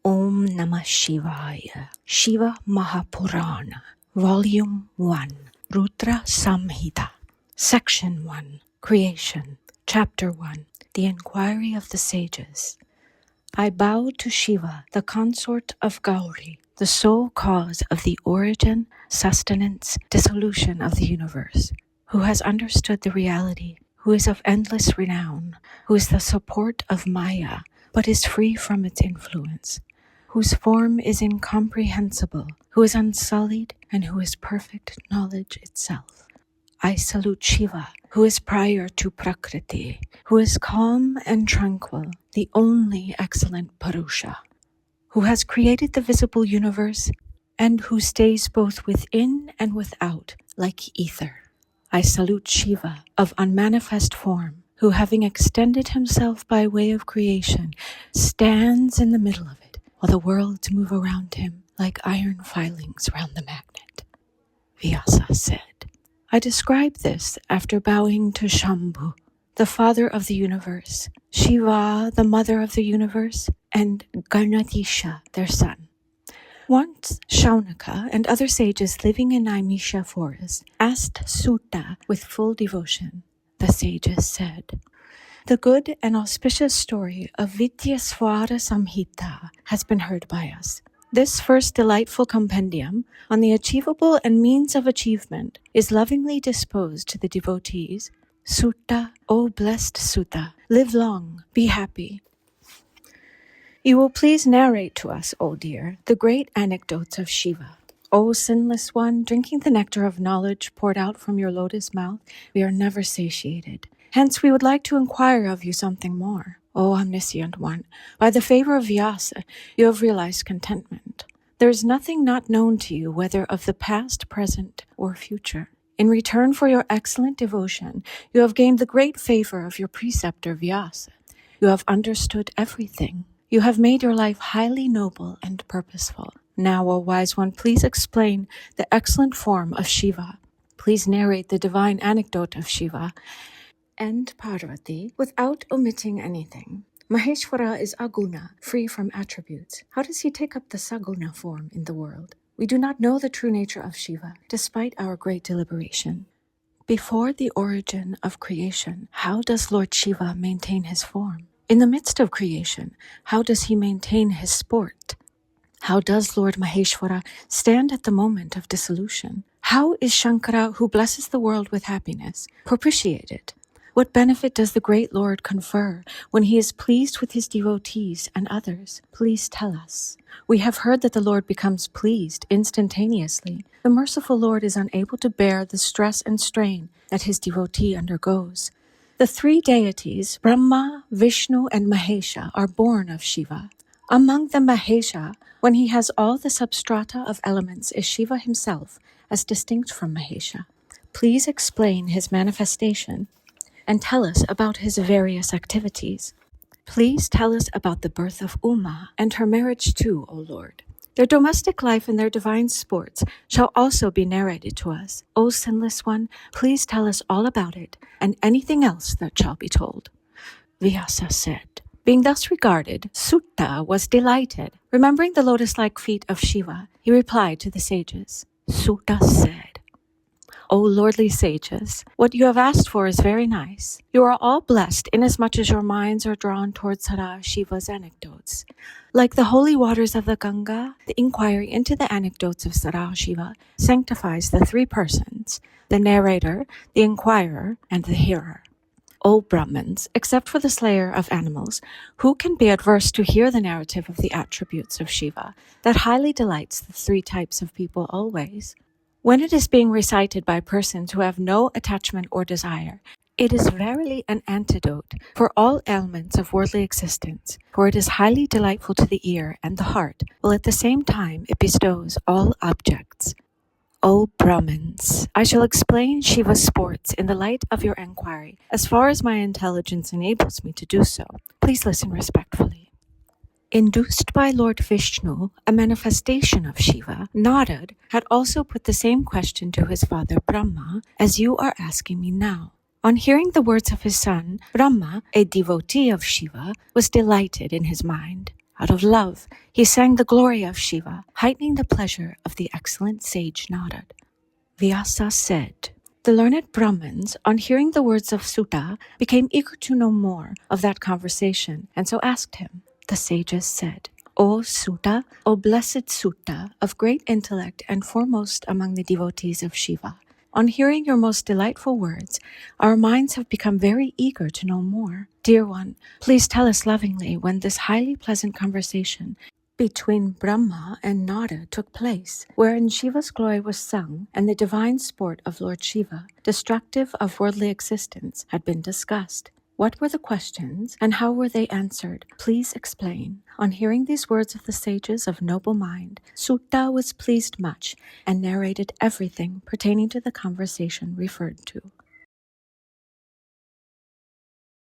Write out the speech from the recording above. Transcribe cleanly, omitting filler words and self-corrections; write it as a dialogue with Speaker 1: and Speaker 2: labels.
Speaker 1: Om NamaShivaya. ShivaMahaPuran, Volume 1, Rudrasamhita, Section 1, Creation, Chapter 1, The Inquiry of the Sages. I bow to Shiva, the consort of Gauri, the sole cause of the origin, sustenance, dissolution of the universe, who has understood the reality, who is of endless renown, who is the support of Maya, but is free from its influence, whose form is incomprehensible, who is unsullied, and who is perfect knowledge itself. I salute Shiva, who is prior to Prakriti, who is calm and tranquil, the only excellent Purusha, who has created the visible universe, and who stays both within and without, like ether. I salute Shiva, of unmanifest form, who, having extended himself by way of creation, stands in the middle of it, while the worlds move around him like iron filings round the magnet. Vyasa said. I describe this after bowing to Shambhu, the father of the universe, Shiva, the mother of the universe, and Ganatisha, their son. Once Shaunaka and other sages living in Naimisa forest asked Suta with full devotion. The sages said, the good and auspicious story of Vidyaswara Samhita has been heard by us. This first delightful compendium on the achievable and means of achievement is lovingly disposed to the devotees. Suta, O blessed Suta, live long, be happy. You will please narrate to us, O dear, the great anecdotes of Shiva. O sinless one, drinking the nectar of knowledge poured out from your lotus mouth, we are never satiated. Hence we would like to inquire of you something more. O omniscient one, by the favor of Vyasa, you have realized contentment. There is nothing not known to you, whether of the past, present, or future. In return for your excellent devotion, you have gained the great favor of your preceptor Vyasa. You have understood everything. You have made your life highly noble and purposeful. Now, O wise one, please explain the excellent form of Shiva. Please narrate the divine anecdote of Shiva and Parvati without omitting anything. Maheshwara is aguna, free from attributes. How does he take up the saguna form in the world? We do not know the true nature of Shiva, despite our great deliberation. Before the origin of creation, how does Lord Shiva maintain his form? In the midst of creation, how does he maintain his sport? How does Lord Maheshwara stand at the moment of dissolution? How is Shankara, who blesses the world with happiness, propitiated? What benefit does the great Lord confer when he is pleased with his devotees and others? Please tell us. We have heard that the Lord becomes pleased instantaneously. The merciful Lord is unable to bear the stress and strain that his devotee undergoes. The three deities, Brahma, Vishnu, and Mahesha, are born of Shiva. Among them, Mahesha, when he has all the substrata of elements, is Shiva himself, as distinct from Mahesha. Please explain his manifestation and tell us about his various activities. Please tell us about the birth of Uma and her marriage too, O Lord. Their domestic life and their divine sports shall also be narrated to us. O sinless one, please tell us all about it and anything else that shall be told. Vyasa said. Being thus regarded, Suta was delighted. Remembering the lotus-like feet of Shiva, he replied to the sages. Suta said, O lordly sages, what you have asked for is very nice. You are all blessed inasmuch as your minds are drawn towards Har Shiva's anecdotes. Like the holy waters of the Ganga, the inquiry into the anecdotes of Har Shiva sanctifies the three persons, the narrator, the inquirer, and the hearer. O Brahmins, except for the slayer of animals, who can be adverse to hear the narrative of the attributes of Shiva that highly delights the three types of people always? When it is being recited by persons who have no attachment or desire, it is verily an antidote for all ailments of worldly existence, for it is highly delightful to the ear and the heart, while at the same time it bestows all objects. O Brahmins, I shall explain Shiva's sports in the light of your enquiry, as far as my intelligence enables me to do so. Please listen respectfully. Induced by Lord Vishnu, a manifestation of Shiva, Narad had also put the same question to his father Brahma as you are asking me now. On hearing the words of his son, Brahma, a devotee of Shiva, was delighted in his mind. Out of love, he sang the glory of Shiva, heightening the pleasure of the excellent Sage Narad. Vyasa said, "The learned Brahmins, on hearing the words of Suta, became eager to know more of that conversation, and so asked him. The sages said, 'O Suta, O blessed Suta, of great intellect and foremost among the devotees of Shiva, on hearing your most delightful words, our minds have become very eager to know more. Dear one, please tell us lovingly when this highly pleasant conversation between Brahma and Narad took place, wherein Shiva's glory was sung and the divine sport of Lord Shiva, destructive of worldly existence, had been discussed. What were the questions, and how were they answered? Please explain.' On hearing these words of the sages of noble mind, Suta was pleased much and narrated everything pertaining to the conversation referred to.